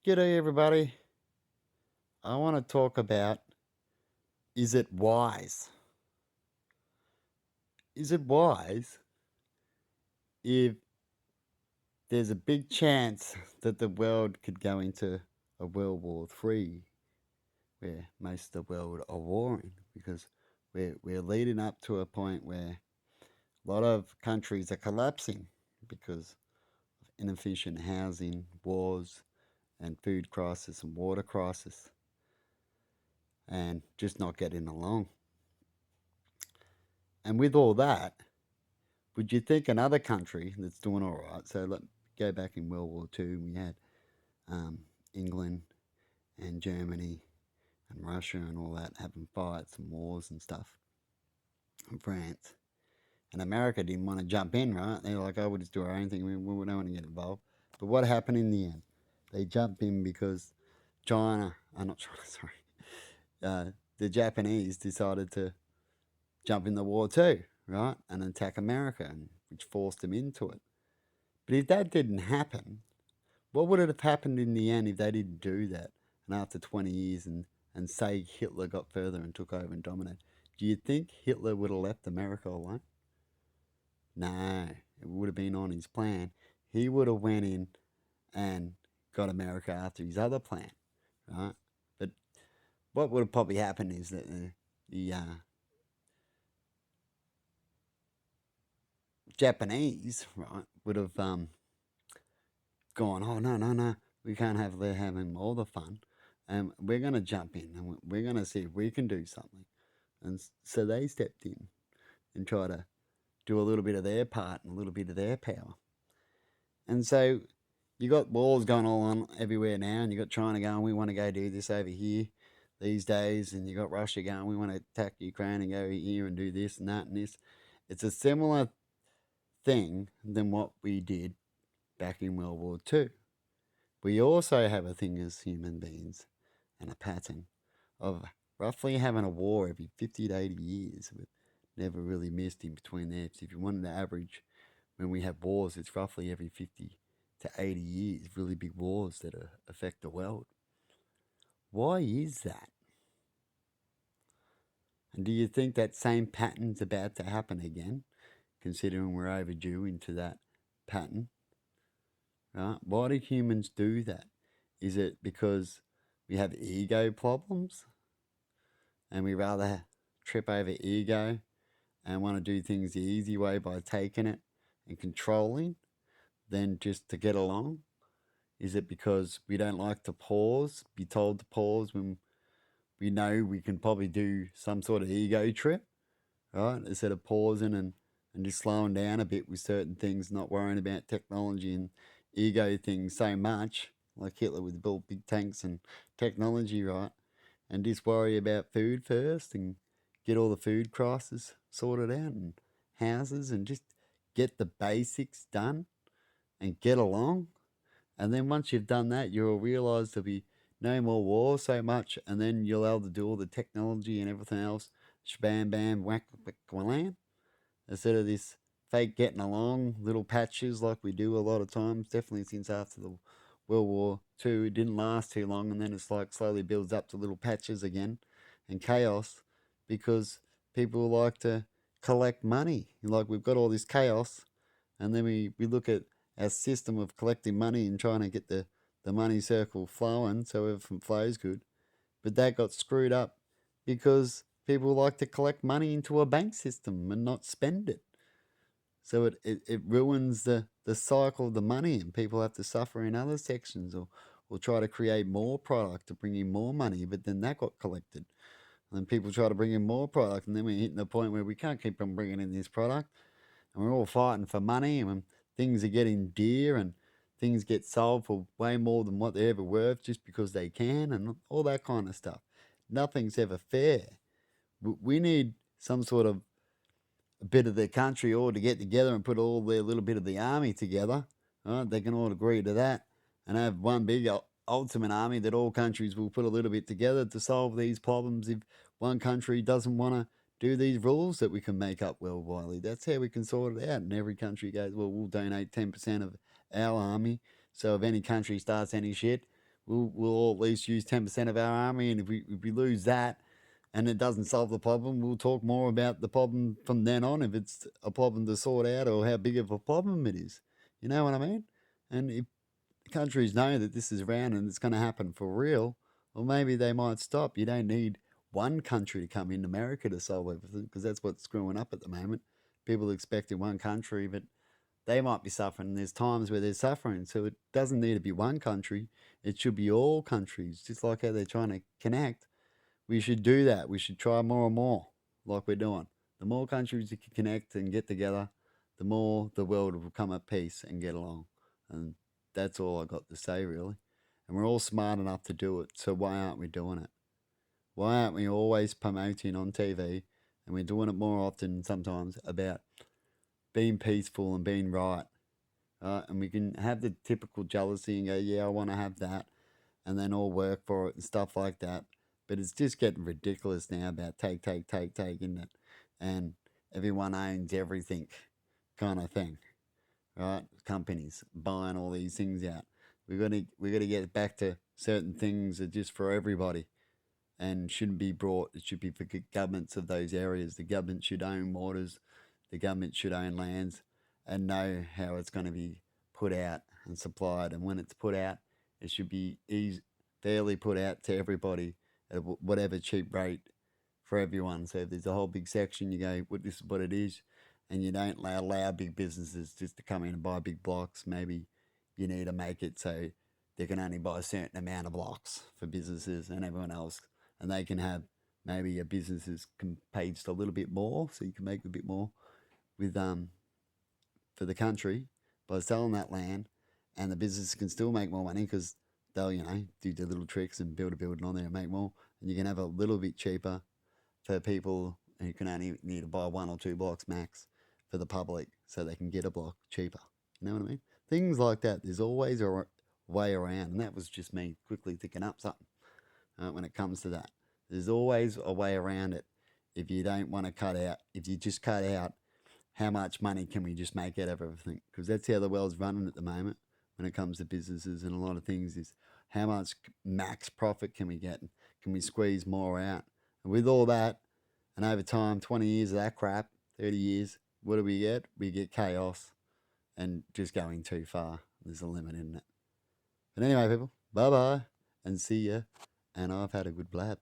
G'day, everybody. I want to talk about, is it wise? Is it wise if there's a big chance that the world could go into a World War III where most of the world are warring? Because we're leading up to a point where a lot of countries are collapsing because of inefficient housing, wars, and food crisis and water crisis, and just not getting along. And with all that, would you think another country that's doing all right? So let go back in World War Two, we had um, England and Germany and Russia and all that having fights and wars and stuff, and France. And America didn't want to jump in, right? They were like, "Oh, we'll just do our own thing. We don't want to get involved." But what happened in the end? They jumped in because China, not China, sorry, uh, the Japanese decided to jump in the war too, right, and attack America, and which forced them into it. But if that didn't happen, what would it have happened in the end if they didn't do that? And after 20 years and say Hitler got further and took over and dominated, do you think Hitler would have left America alone? No, it would have been on his plan. He would have went in and got America after his other plan, right? But what would have probably happened is that the Japanese, right, would have gone, oh, no, no, no, we can't have, they're having all the fun. And we're going to jump in and we're going to see if we can do something. And so they stepped in and tried to do a little bit of their part and a little bit of their power. And so you got wars going on everywhere now, and you got China going, we want to go do this over here these days, and you got Russia going, we want to attack Ukraine and go here and do this and that and this. It's a similar thing than what we did back in World War Two. We also have a thing as human beings and a pattern of roughly having a war every 50 to 80 years. We've never really missed in between there. So if you wanted to average when we have wars, it's roughly every 50 to 80 years, really big wars that affect the world. Why is that? And do you think that same pattern's about to happen again, considering we're overdue into that pattern? Right? Why do humans do that? Is it because we have ego problems and we rather trip over ego and want to do things the easy way by taking it and controlling than just to get along? Is it because we don't like to pause, be told to pause when we know we can probably do some sort of ego trip, right? Instead of pausing and just slowing down a bit with certain things, not worrying about technology and ego things so much, like Hitler with built big tanks and technology, right? And just worry about food first and get all the food crisis sorted out and houses and just get the basics done and get along. And then once you've done that, you'll realize there'll be no more war so much, and then you'll be able to do all the technology and everything else, shabam bam, whack, whack, whalam, instead of this fake getting along, little patches like we do a lot of times. Definitely since after the World War Two, it didn't last too long, and then it's like slowly builds up to little patches again and chaos because people like to collect money. Like we've got all this chaos, and then we look at our system of collecting money and trying to get the money circle flowing so everything flows good. But that got screwed up because people like to collect money into a bank system and not spend it. So it ruins the cycle of the money, and people have to suffer in other sections or try to create more product to bring in more money, but then that got collected. And then people try to bring in more product, and then we're hitting the point where we can't keep on bringing in this product, and we're all fighting for money, and when things are getting dear and things get sold for way more than what they're ever worth just because they can, and all that kind of stuff. Nothing's ever fair. We need some sort of a bit of the country all to get together and put all their little bit of the army together. Right? They can all agree to that and have one big ultimate army that all countries will put a little bit together to solve these problems if one country doesn't want to do these rules that we can make up worldwide. That's how we can sort it out. And every country goes, well, we'll donate 10% of our army. So if any country starts any shit, we'll at least use 10% of our army, and if we lose that, and it doesn't solve the problem, we'll talk more about the problem from then on, if it's a problem to sort out or how big of a problem it is. You know what I mean? And if countries know that this is around and it's going to happen for real, well, maybe they might stop. You don't need one country to come in, America, to solve everything, because that's what's screwing up at the moment. People expecting one country, but they might be suffering. There's times where they're suffering. So it doesn't need to be one country. It should be all countries, just like how they're trying to connect. We should do that. We should try more and more, like we're doing. The more countries that can connect and get together, the more the world will come at peace and get along. And that's all I got to say, really. And we're all smart enough to do it. So why aren't we doing it? Why aren't we always promoting on TV, and we're doing it more often sometimes, about being peaceful and being right? And we can have the typical jealousy and go, yeah, I want to have that, and then all work for it and stuff like that. But it's just getting ridiculous now about take, isn't it? And everyone owns everything kind of thing, right? Companies buying all these things out. We got to get back to certain things that are just for everybody, and shouldn't be brought. It should be for governments of those areas. The government should own waters. The government should own lands, and know how it's going to be put out and supplied. And when it's put out, it should be fairly put out to everybody at whatever cheap rate for everyone. So if there's a whole big section, you go, well, this is what it is, and you don't allow big businesses just to come in and buy big blocks. Maybe you need to make it so they can only buy a certain amount of blocks for businesses and everyone else, and they can have, maybe your businesses can pay just a little bit more, so you can make a bit more with for the country by selling that land, and the business can still make more money because they'll, do their little tricks and build a building on there and make more, and you can have a little bit cheaper for people who can only need to buy 1 or 2 blocks max, for the public, so they can get a block cheaper. You know what I mean? Things like that. There's always a way around, and that was just me quickly thinking up something. When it comes to that, there's always a way around it. If you don't want to cut out, if you just cut out, how much money can we just make out of everything? Because that's how the world's running at the moment when it comes to businesses and a lot of things, is how much max profit can we get? Can we squeeze more out? And with all that, and over time, 20 years of that crap, 30 years, what do we get? We get chaos and just going too far. There's a limit in it. But anyway, people, bye bye and see ya. And I've had a good blab.